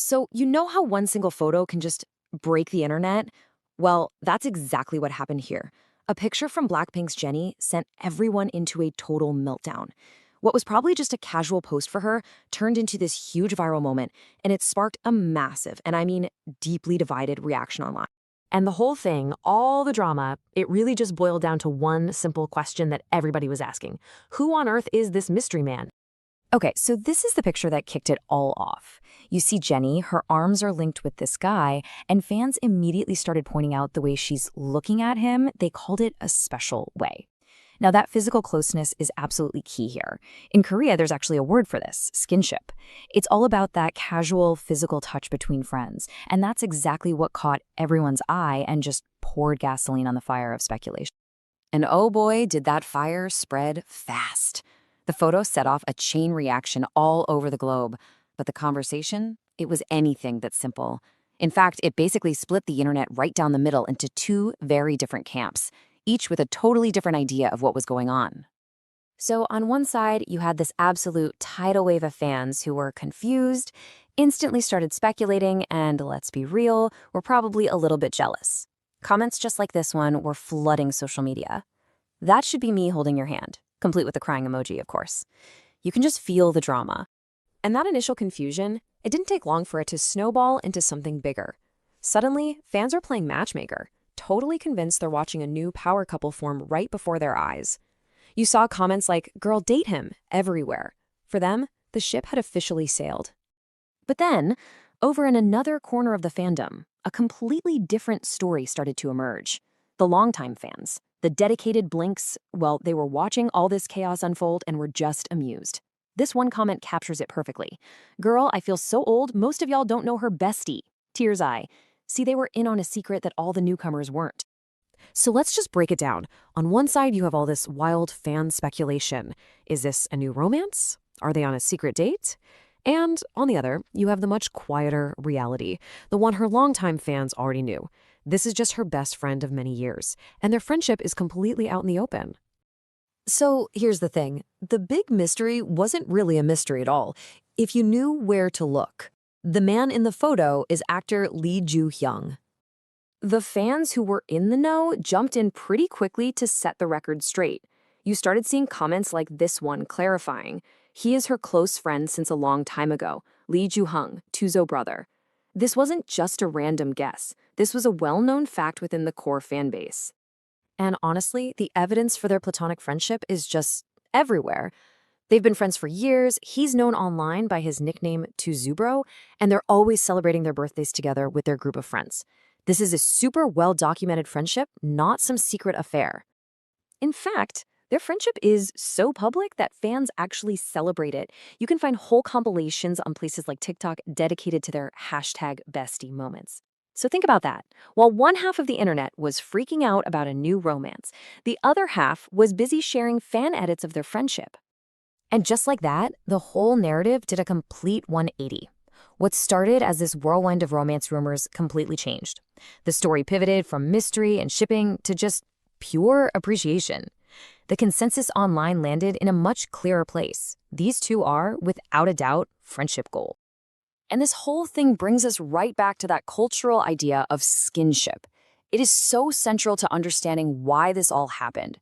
So, you know how one single photo can just break the internet? Well, that's exactly what happened here. A picture from Blackpink's Jennie sent everyone into a total meltdown. What was probably just a casual post for her turned into this huge viral moment, and it sparked a massive, and I mean deeply divided reaction online. And the whole thing, all the drama, it really just boiled down to one simple question that everybody was asking. Who on earth is this mystery man? Okay, so this is the picture that kicked it all off. You see Jennie, her arms are linked with this guy, and fans immediately started pointing out the way she's looking at him. They called it a special way. Now, that physical closeness is absolutely key here. In Korea, there's actually a word for this, skinship. It's all about that casual physical touch between friends, and that's exactly what caught everyone's eye and just poured gasoline on the fire of speculation. And oh boy, did that fire spread fast. The photo set off a chain reaction all over the globe, but the conversation, it was anything but simple. In fact, it basically split the internet right down the middle into two very different camps, each with a totally different idea of what was going on. So on one side, you had this absolute tidal wave of fans who were confused, instantly started speculating, and let's be real, were probably a little bit jealous. Comments just like this one were flooding social media. That should be me holding your hand, complete with the crying emoji, of course. You can just feel the drama. And that initial confusion, it didn't take long for it to snowball into something bigger. Suddenly, fans are playing matchmaker, totally convinced they're watching a new power couple form right before their eyes. You saw comments like, "Girl, date him," everywhere. For them, the ship had officially sailed. But then, over in another corner of the fandom, a completely different story started to emerge. The longtime fans, the dedicated Blinks, well, they were watching all this chaos unfold and were just amused. This one comment captures it perfectly. "Girl, I feel so old, most of y'all don't know her bestie." Tears eye. See, they were in on a secret that all the newcomers weren't. So let's just break it down. On one side, you have all this wild fan speculation. Is this a new romance? Are they on a secret date? And on the other, you have the much quieter reality, the one her longtime fans already knew. This is just her best friend of many years, and their friendship is completely out in the open. So here's the thing. The big mystery wasn't really a mystery at all, if you knew where to look. The man in the photo is actor Lee Joo-hyung. The fans who were in the know jumped in pretty quickly to set the record straight. You started seeing comments like this one clarifying, "He is her close friend since a long time ago, Lee Joo-hyung, Tuzo brother." This wasn't just a random guess. This was a well-known fact within the core fan base. And honestly, the evidence for their platonic friendship is just everywhere. They've been friends for years, he's known online by his nickname Tuzubro, and they're always celebrating their birthdays together with their group of friends. This is a super well-documented friendship, not some secret affair. In fact, their friendship is so public that fans actually celebrate it. You can find whole compilations on places like TikTok dedicated to their #bestie moments. So think about that. While one half of the internet was freaking out about a new romance, the other half was busy sharing fan edits of their friendship. And just like that, the whole narrative did a complete 180. What started as this whirlwind of romance rumors completely changed. The story pivoted from mystery and shipping to just pure appreciation. The consensus online landed in a much clearer place. These two are, without a doubt, friendship gold. And this whole thing brings us right back to that cultural idea of skinship. It is so central to understanding why this all happened.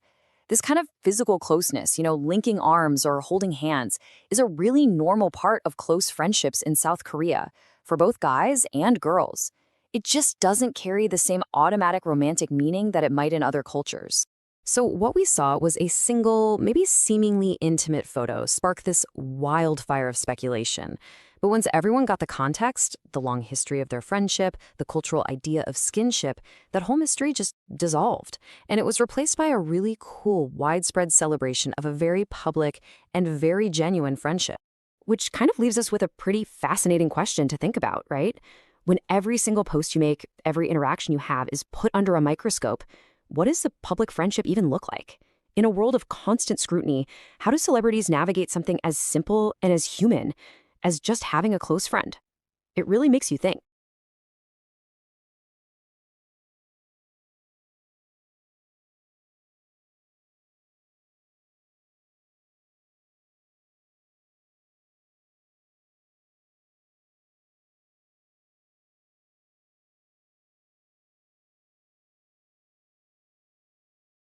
This kind of physical closeness, linking arms or holding hands, is a really normal part of close friendships in South Korea, for both guys and girls. It just doesn't carry the same automatic romantic meaning that it might in other cultures. So what we saw was a single, maybe seemingly intimate photo spark this wildfire of speculation. But once everyone got the context, the long history of their friendship, the cultural idea of skinship, that whole mystery just dissolved. And it was replaced by a really cool, widespread celebration of a very public and very genuine friendship. Which kind of leaves us with a pretty fascinating question to think about, right? When every single post you make, every interaction you have is put under a microscope, what does a public friendship even look like? In a world of constant scrutiny, how do celebrities navigate something as simple and as human as just having a close friend? It really makes you think.